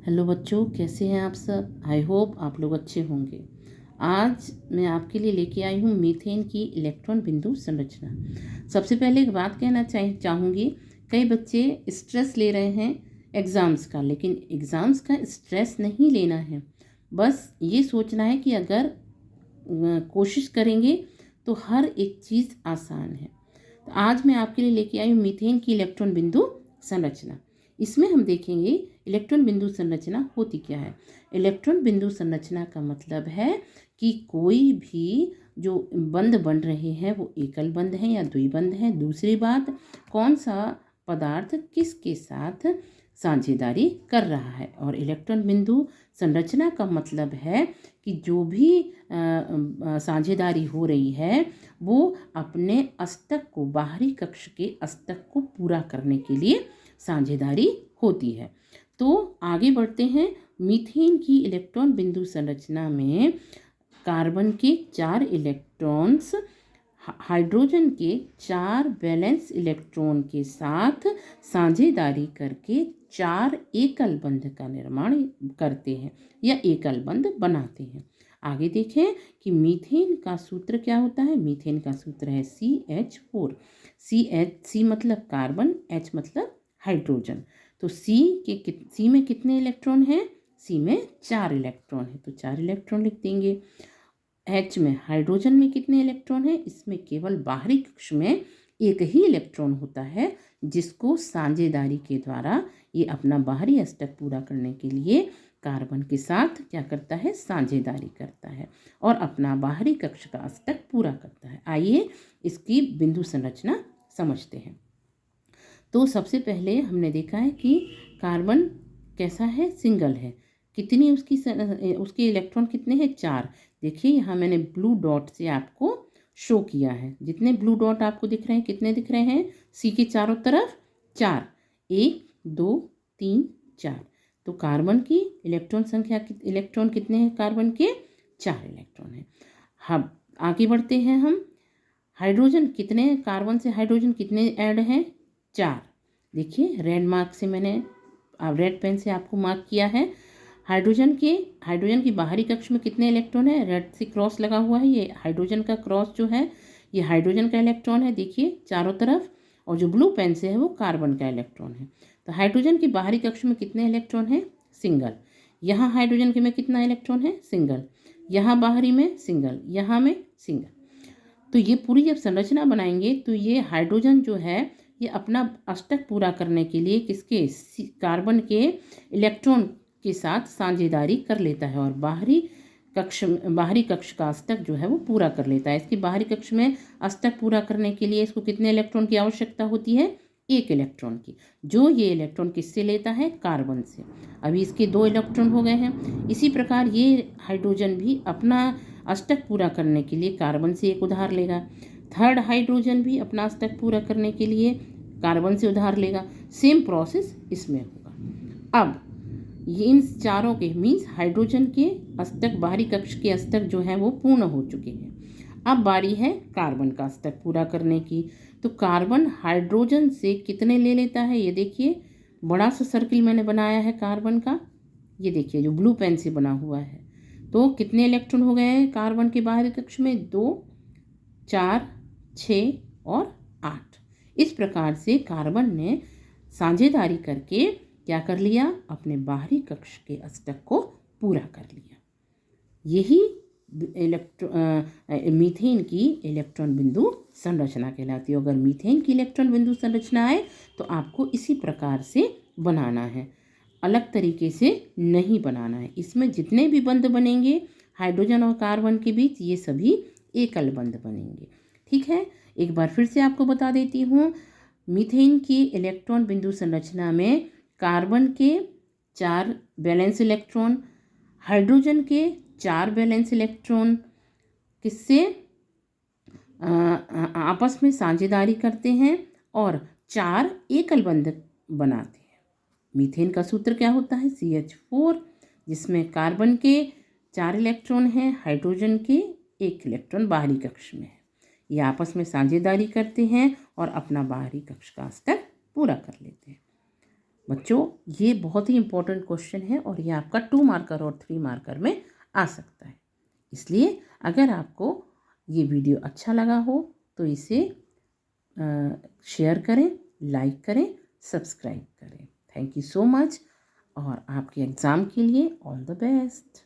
Hello बच्चों, कैसे हैं आप सब। आई होप आप लोग अच्छे होंगे। आज मैं आपके लिए लेके आई हूँ मीथेन की इलेक्ट्रॉन बिंदु संरचना। सबसे पहले एक बात कहना चाहूँगी, कई बच्चे स्ट्रेस ले रहे हैं एग्ज़ाम्स का, लेकिन एग्ज़ाम्स का स्ट्रेस नहीं लेना है। बस ये सोचना है कि अगर कोशिश करेंगे तो हर एक चीज़ आसान है। तो आज मैं आपके लिए लेके आई हूँ मीथेन की इलेक्ट्रॉन बिंदु संरचना। इसमें हम देखेंगे इलेक्ट्रॉन बिंदु संरचना होती क्या है। इलेक्ट्रॉन बिंदु संरचना का मतलब है कि कोई भी जो बंध बन रहे हैं वो एकल बंध हैं या द्विबंध हैं। दूसरी बात, कौन सा पदार्थ किसके साथ साझेदारी कर रहा है। और इलेक्ट्रॉन बिंदु संरचना का मतलब है कि जो भी साझेदारी हो रही है वो अपने अष्टक को, बाहरी कक्ष के अष्टक को पूरा करने के लिए साझेदारी होती है। तो आगे बढ़ते हैं। मीथेन की इलेक्ट्रॉन बिंदु संरचना में कार्बन के 4 इलेक्ट्रॉन्स हाइड्रोजन के 4 वैलेंस इलेक्ट्रॉन के साथ साझेदारी करके 4 एकल बंध का निर्माण करते हैं या एकल बंध बनाते हैं। आगे देखें कि मीथेन का सूत्र क्या होता है। मीथेन का सूत्र है CH4। सी मतलब कार्बन, H मतलब हाइड्रोजन। तो सी में कितने इलेक्ट्रॉन हैं? सी में 4 इलेक्ट्रॉन है, तो 4 इलेक्ट्रॉन लिख देंगे। H में हाइड्रोजन में कितने इलेक्ट्रॉन हैं? इसमें केवल बाहरी कक्ष में एक ही इलेक्ट्रॉन होता है, जिसको साझेदारी के द्वारा ये अपना बाहरी अष्टक पूरा करने के लिए कार्बन के साथ क्या करता है? साझेदारी करता है और अपना बाहरी कक्ष का अष्टक पूरा करता है। आइए इसकी बिंदु संरचना समझते हैं। तो सबसे पहले हमने देखा है कि कार्बन कैसा है? सिंगल है। कितनी उसके इलेक्ट्रॉन कितने हैं? 4। देखिए यहाँ मैंने ब्लू डॉट से आपको शो किया है। जितने ब्लू डॉट आपको दिख रहे हैं, कितने दिख रहे हैं? सी के चारों तरफ 4। 1 2 3 4। तो कार्बन की इलेक्ट्रॉन संख्या, इलेक्ट्रॉन कितने हैं कार्बन के? 4 इलेक्ट्रॉन हैं। हम आगे बढ़ते हैं। हम हाइड्रोजन कितने, कार्बन से हाइड्रोजन कितने ऐड हैं? 4। देखिए रेड मार्क से मैंने रेड पेन से आपको मार्क किया है। हाइड्रोजन की बाहरी कक्ष में कितने इलेक्ट्रॉन है? रेड से क्रॉस लगा हुआ है, ये हाइड्रोजन का क्रॉस जो है ये हाइड्रोजन का इलेक्ट्रॉन है, देखिए चारों तरफ। और जो ब्लू पेन से है वो कार्बन का इलेक्ट्रॉन है। तो हाइड्रोजन की बाहरी कक्ष में कितने इलेक्ट्रॉन है? सिंगल। यहाँ हाइड्रोजन के में कितना इलेक्ट्रॉन है? सिंगल। यहाँ बाहरी में सिंगल, यहाँ में सिंगल। तो ये पूरी जब संरचना बनाएंगे तो ये हाइड्रोजन जो है ये अपना अष्टक पूरा करने के लिए किसके? कार्बन के इलेक्ट्रॉन के साथ साझेदारी कर लेता है और बाहरी कक्ष का अष्टक जो है वो पूरा कर लेता है। इसके बाहरी कक्ष में अष्टक पूरा करने के लिए इसको कितने इलेक्ट्रॉन की आवश्यकता होती है? 1 इलेक्ट्रॉन की। जो ये इलेक्ट्रॉन किससे लेता है? कार्बन से। अभी इसके 2 इलेक्ट्रॉन हो गए हैं। इसी प्रकार ये हाइड्रोजन भी अपना अष्टक पूरा करने के लिए कार्बन से एक उधार लेगा। थर्ड हाइड्रोजन भी अपना अष्टक पूरा करने के लिए कार्बन से उधार लेगा। सेम प्रोसेस इसमें होगा। अब ये इन चारों के मीन्स हाइड्रोजन के अष्टक, बाहरी कक्ष के अष्टक जो है वो पूर्ण हो चुके हैं। अब बारी है कार्बन का अष्टक पूरा करने की। तो कार्बन हाइड्रोजन से कितने ले लेता है? ये देखिए बड़ा सा सर्किल मैंने बनाया है कार्बन का, ये देखिए जो ब्लू पेन से बना हुआ है। तो कितने इलेक्ट्रॉन हो गए हैं कार्बन के बाहरी कक्ष में? 2 4 6 और 8। इस प्रकार से कार्बन ने साझेदारी करके क्या कर लिया? अपने बाहरी कक्ष के अष्टक को पूरा कर लिया। यही मीथेन की इलेक्ट्रॉन बिंदु संरचना कहलाती है। अगर मीथेन की इलेक्ट्रॉन बिंदु संरचना आए तो आपको इसी प्रकार से बनाना है, अलग तरीके से नहीं बनाना है। इसमें जितने भी बंध बनेंगे हाइड्रोजन और कार्बन के बीच, ये सभी एकल बंध बनेंगे। ठीक है, एक बार फिर से आपको बता देती हूँ। मीथेन की इलेक्ट्रॉन बिंदु संरचना में कार्बन के 4 वैलेंस इलेक्ट्रॉन, हाइड्रोजन के 4 वैलेंस इलेक्ट्रॉन किससे आपस में साझेदारी करते हैं और 4 एकल बंध बनाते हैं। मीथेन का सूत्र क्या होता है? CH4, जिसमें कार्बन के 4 इलेक्ट्रॉन हैं, हाइड्रोजन के 1 इलेक्ट्रॉन बाहरी कक्ष में है। ये आपस में साझेदारी करते हैं और अपना बाहरी कक्ष का अष्टक पूरा कर लेते हैं। बच्चों ये बहुत ही इम्पोर्टेंट क्वेश्चन है और ये आपका 2 मार्कर और 3 मार्कर में आ सकता है। इसलिए अगर आपको ये वीडियो अच्छा लगा हो तो इसे शेयर करें, लाइक करें, सब्सक्राइब करें। थैंक यू सो मच और आपके एग्ज़ाम के लिए ऑल द बेस्ट।